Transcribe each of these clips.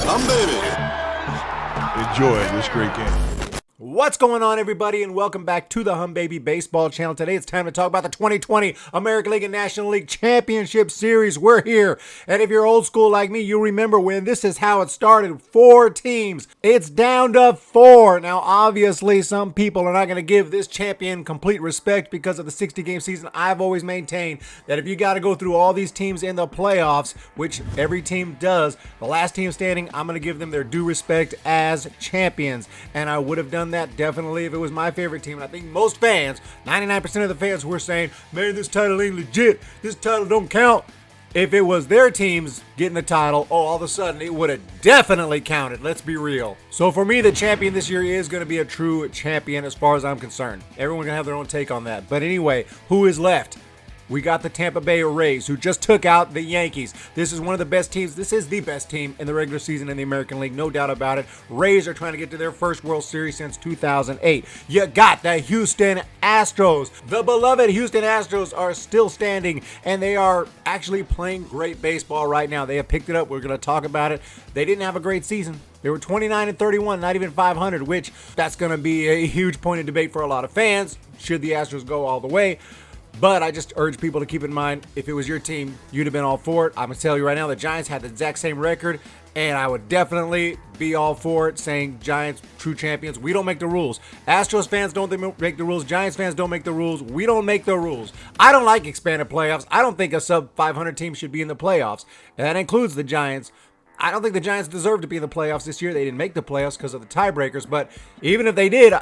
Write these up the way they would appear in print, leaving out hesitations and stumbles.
Humm, baby. Enjoy this great game. What's going on, everybody, and welcome back to the Humm Baby Baseball channel. Today it's time to talk about the 2020 American League and National League Championship Series. We're here, and if you're old school like me, you remember when this is how it started. 4 teams. It's down to 4. Now, obviously, some people are not going to give this champion complete respect because of the 60-game season. I've always maintained that if you got to go through all these teams in the playoffs, which every team does, the last team standing, I'm going to give them their due respect as champions, and I would have done that definitely if it was my favorite team. And I think most fans, 99% of the fans, were saying, man, this title ain't legit, this title don't count. If it was their teams getting the title, all of a sudden it would have definitely counted. Let's be real. So for me, the champion this year is going to be a true champion as far as I'm concerned. Everyone's going to have their own take on that. But anyway, who is left? We got the Tampa Bay Rays, who just took out the Yankees. This is one of the best teams. This is the best team in the regular season in the American League, no doubt about it. Rays are trying to get to their first World Series since 2008. You got the Houston Astros. The beloved Houston Astros are still standing, and they are actually playing great baseball right now. They have picked it up. We're going to talk about it. They didn't have a great season. They were 29-31, not even 500, which that's going to be a huge point of debate for a lot of fans. Should the Astros go all the way? But I just urge people to keep in mind, if it was your team, you'd have been all for it. I'm going to tell you right now, the Giants had the exact same record, and I would definitely be all for it, saying Giants, true champions. We don't make the rules. Astros fans don't make the rules. Giants fans don't make the rules. We don't make the rules. I don't like expanded playoffs. I don't think a sub-500 team should be in the playoffs, and that includes the Giants. I don't think the Giants deserve to be in the playoffs this year. They didn't make the playoffs because of the tiebreakers, but even if they did,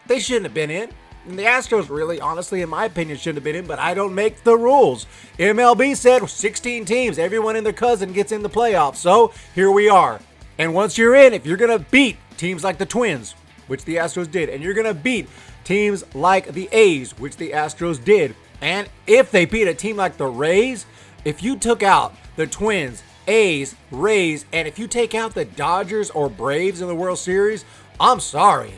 they shouldn't have been in. And the Astros really, honestly, in my opinion, shouldn't have been in, but I don't make the rules. MLB said 16 teams, everyone and their cousin gets in the playoffs. So here we are. And once you're in, if you're going to beat teams like the Twins, which the Astros did, and you're going to beat teams like the A's, which the Astros did, and if they beat a team like the Rays, if you took out the Twins, A's, Rays, and if you take out the Dodgers or Braves in the World Series, I'm sorry,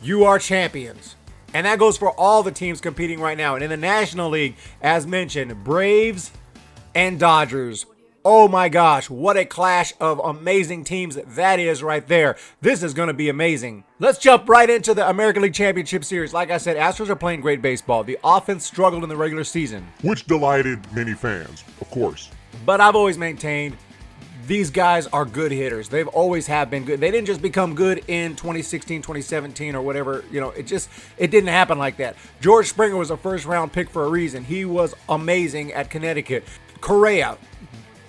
you are champions. And that goes for all the teams competing right now. And in the National League, as mentioned, Braves and Dodgers. Oh my gosh, what a clash of amazing teams that is right there. This is going to be amazing. Let's jump right into the American League Championship Series. Like I said, Astros are playing great baseball. The offense struggled in the regular season, Which delighted many fans, of course. but I've always maintained these guys are good hitters. They've always have been good. They didn't just become good in 2016, 2017 or whatever. You know, it didn't happen like that. George Springer was a first round pick for a reason. He was amazing at Connecticut. Correa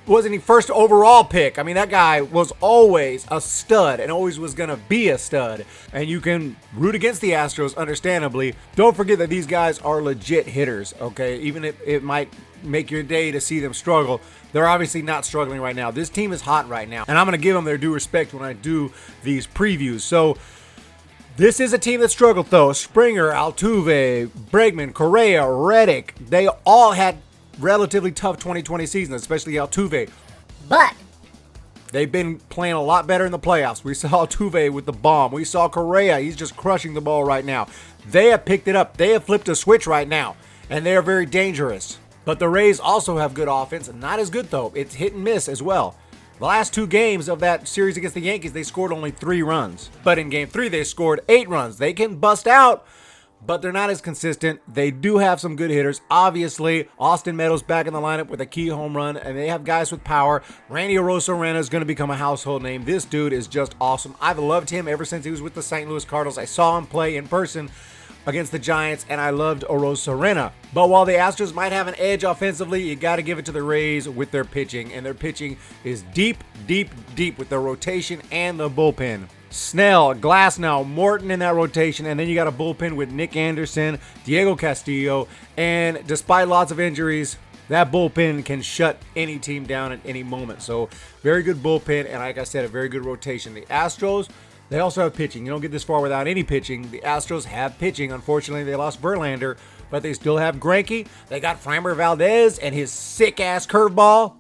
wasn't he first overall pick? I mean, that guy was always a stud and always was going to be a stud. And you can root against the Astros, understandably. Don't forget that these guys are legit hitters, okay? Even if it might make your day to see them struggle, they're obviously not struggling right now. This team is hot right now, and I'm going to give them their due respect when I do these previews. So this is a team that struggled, though. Springer, Altuve, Bregman, Correa, Reddick, they all had relatively tough 2020 seasons, especially Altuve. But They've been playing a lot better in the playoffs. We saw Altuve with the bomb. We saw Correa. He's just crushing the ball right now. They have picked it up. They have flipped a switch right now, and they are very dangerous. But the Rays also have good offense. Not as good, though. It's hit and miss as well. The last 2 games of that series against the Yankees, they scored only 3 runs. But in Game 3, they scored 8 runs. They can bust out, but they're not as consistent. They do have some good hitters. Obviously, Austin Meadows back in the lineup with a key home run, and they have guys with power. Randy Arozarena is going to become a household name. This dude is just awesome. I've loved him ever since he was with the St. Louis Cardinals. I saw him play in person against the Giants, and I loved Arozarena. But while the Astros might have an edge offensively, you got to give it to the Rays with their pitching, and their pitching is deep, deep, deep with their rotation and the bullpen. Snell, Glasnow, Morton in that rotation, and then you got a bullpen with Nick Anderson, Diego Castillo, and despite lots of injuries, that bullpen can shut any team down at any moment. So very good bullpen, and like I said, a very good rotation. The Astros, they also have pitching. You don't get this far without any pitching. The Astros have pitching. Unfortunately, they lost Verlander, but they still have Greinke. They got Framber Valdez and his sick-ass curveball.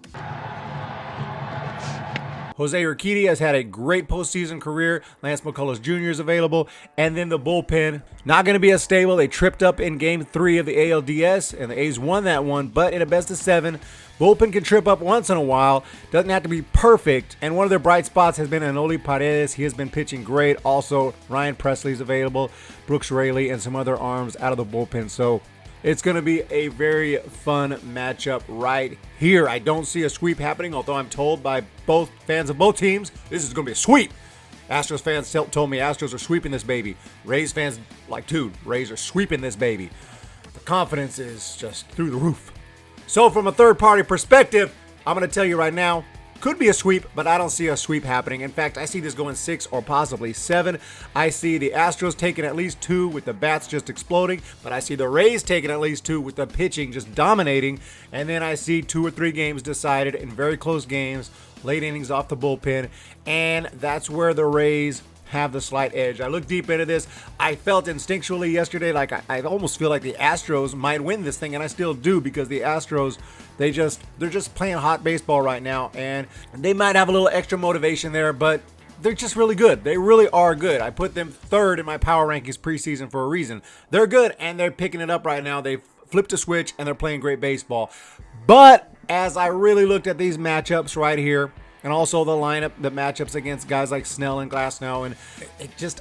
Jose Urquidy has had a great postseason career. Lance McCullers Jr. is available. And then the bullpen, not going to be as stable. They tripped up in Game 3 of the ALDS, and the A's won that one. But in a best of 7, bullpen can trip up once in a while. Doesn't have to be perfect. And one of their bright spots has been Anoli Paredes. He has been pitching great. Also, Ryan Presley's available, Brooks Raley, and some other arms out of the bullpen. So it's going to be a very fun matchup right here. I don't see a sweep happening, although I'm told by both fans of both teams, this is going to be a sweep. Astros fans told me Astros are sweeping this baby. Rays fans like, dude, Rays are sweeping this baby. The confidence is just through the roof. So from a third-party perspective, I'm going to tell you right now, could be a sweep, but I don't see a sweep happening. In fact, I see this going 6 or possibly 7. I see the Astros taking at least 2 with the bats just exploding, but I see the Rays taking at least 2 with the pitching just dominating. And then I see 2 or 3 games decided in very close games, late innings off the bullpen, and that's where the Rays have the slight edge. I looked deep into this. I felt instinctually yesterday like I almost feel like the Astros might win this thing, and I still do, because the Astros, they're just playing hot baseball right now, and they might have a little extra motivation there, but they're just really good. They really are good. I put them 3rd in my power rankings preseason for a reason. They're good, and they're picking it up right now. They've flipped a switch, and they're playing great baseball. But as I really looked at these matchups right here, and also the lineup, the matchups against guys like Snell and Glasnow, and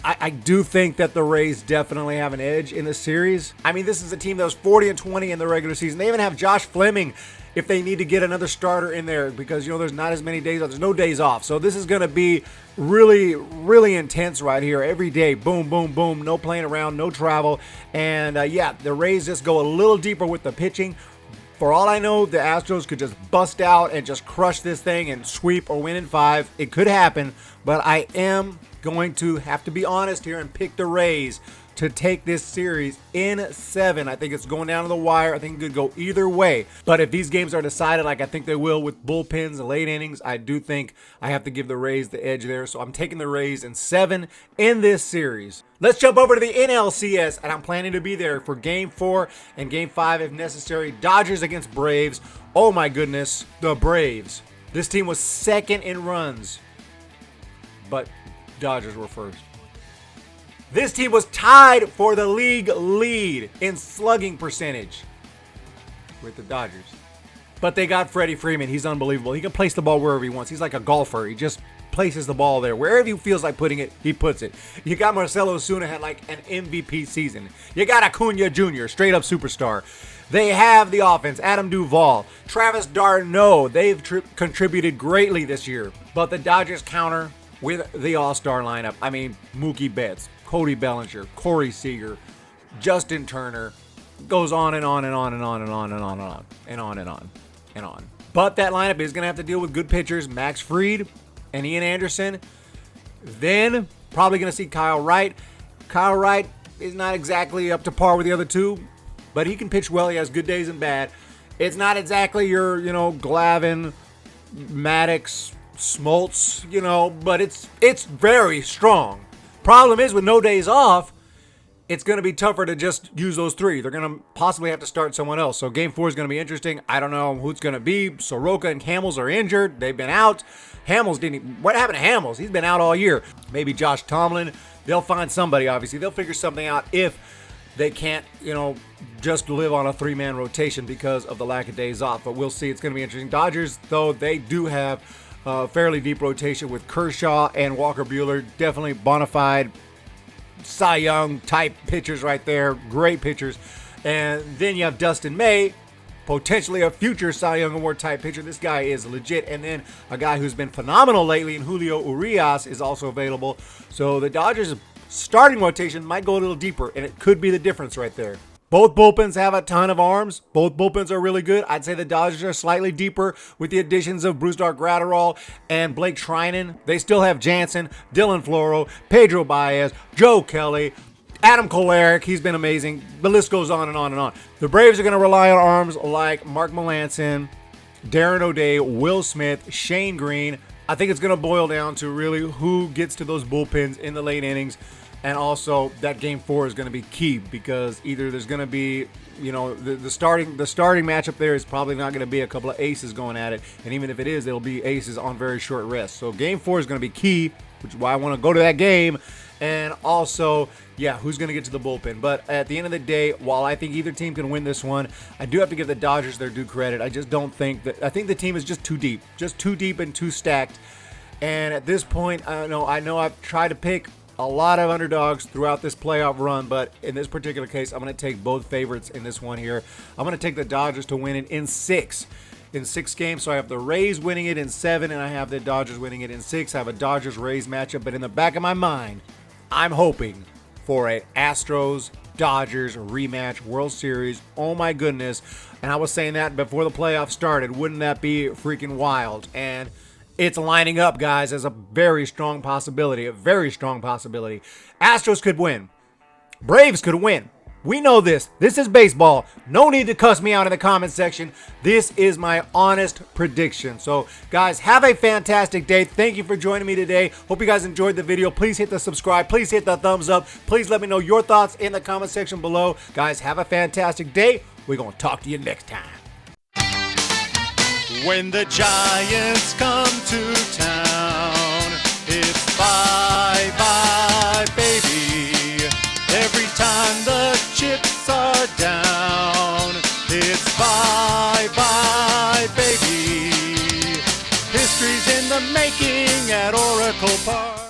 I do think that the Rays definitely have an edge in this series. I mean, this is a team that was 40-20 in the regular season. They even have Josh Fleming if they need to get another starter in there, because, you know, there's not as many days off. There's no days off. So this is going to be really, really intense right here. Every day, boom, boom, boom, no playing around, no travel. And yeah, the Rays just go a little deeper with the pitching. For all I know, the Astros could just bust out and just crush this thing and sweep or win in 5. It could happen, but I am going to have to be honest here and pick the Rays to take this series in 7. I think it's going down to the wire. I think it could go either way. But if these games are decided like I think they will with bullpens and late innings, I do think I have to give the Rays the edge there. So I'm taking the Rays in 7 in this series. Let's jump over to the NLCS, and I'm planning to be there for Game 4 and Game 5 if necessary. Dodgers against Braves. Oh my goodness, the Braves. This team was 2nd in runs, but Dodgers were 1st. This team was tied for the league lead in slugging percentage with the Dodgers. But they got Freddie Freeman. He's unbelievable. He can place the ball wherever he wants. He's like a golfer. He just places the ball there. Wherever he feels like putting it, he puts it. You got Marcell Ozuna, had like an MVP season. You got Acuna Jr., straight up superstar. They have the offense. Adam Duvall, Travis d'Arnaud. They've contributed greatly this year. But the Dodgers counter with the all-star lineup. I mean, Mookie Betts, Cody Bellinger, Corey Seager, Justin Turner, goes on and on and on and on and on and on and on and on and on and on. But that lineup is going to have to deal with good pitchers, Max Fried and Ian Anderson. Then probably going to see Kyle Wright. Kyle Wright is not exactly up to par with the other two, but he can pitch well. He has good days and bad. It's not exactly your, Glavine, Maddox, Smoltz, but it's very strong. Problem is, with no days off, it's going to be tougher to just use those 3. They're going to possibly have to start someone else. So Game 4 is going to be interesting. I don't know who it's going to be. Soroka and Hamels are injured. They've been out. What happened to Hamels? He's been out all year. Maybe Josh Tomlin. They'll find somebody, obviously. They'll figure something out if they can't, just live on a 3-man rotation because of the lack of days off. But we'll see. It's going to be interesting. Dodgers, though, they do have fairly deep rotation with Kershaw and Walker Buehler. Definitely bona fide Cy Young type pitchers right there. Great pitchers. And then you have Dustin May, potentially a future Cy Young Award type pitcher. This guy is legit. And then a guy who's been phenomenal lately, and Julio Urias, is also available. So the Dodgers starting rotation might go a little deeper, and it could be the difference right there. Both bullpens have a ton of arms. Both bullpens are really good. I'd say the Dodgers are slightly deeper with the additions of Brusdar Graterol and Blake Treinen. They still have Jansen, Dylan Floro, Pedro Baez, Joe Kelly, Adam Kolarek. He's been amazing. The list goes on and on and on. The Braves are going to rely on arms like Mark Melancon, Darren O'Day, Will Smith, Shane Green. I think it's going to boil down to really who gets to those bullpens in the late innings. And also, that Game 4 is going to be key because either there's going to be, the starting matchup there is probably not going to be a couple of aces going at it. And even if it is, it'll be aces on very short rest. So Game 4 is going to be key, which is why I want to go to that game. And also, who's going to get to the bullpen? But at the end of the day, while I think either team can win this one, I do have to give the Dodgers their due credit. I just don't think that. I think the team is just too deep and too stacked. And at this point, I know I've tried to pick a lot of underdogs throughout this playoff run, but in this particular case, I'm going to take both favorites in this one here. I'm going to take the Dodgers to win it in 6 games. So I have the Rays winning it in 7, and I have the Dodgers winning it in 6. I have a Dodgers-Rays matchup, but in the back of my mind, I'm hoping for a Astros-Dodgers rematch World Series. Oh my goodness. And I was saying that before the playoffs started. Wouldn't that be freaking wild? And it's lining up, guys, as a very strong possibility. Astros could win. Braves could win. We know this. This is baseball. No need to cuss me out in the comment section. This is my honest prediction. So, guys, have a fantastic day. Thank you for joining me today. Hope you guys enjoyed the video. Please hit the subscribe. Please hit the thumbs up. Please let me know your thoughts in the comment section below. Guys, have a fantastic day. We're going to talk to you next time. When the Giants come to town, it's bye-bye, baby. Every time the chips are down, it's bye-bye, baby. History's in the making at Oracle Park.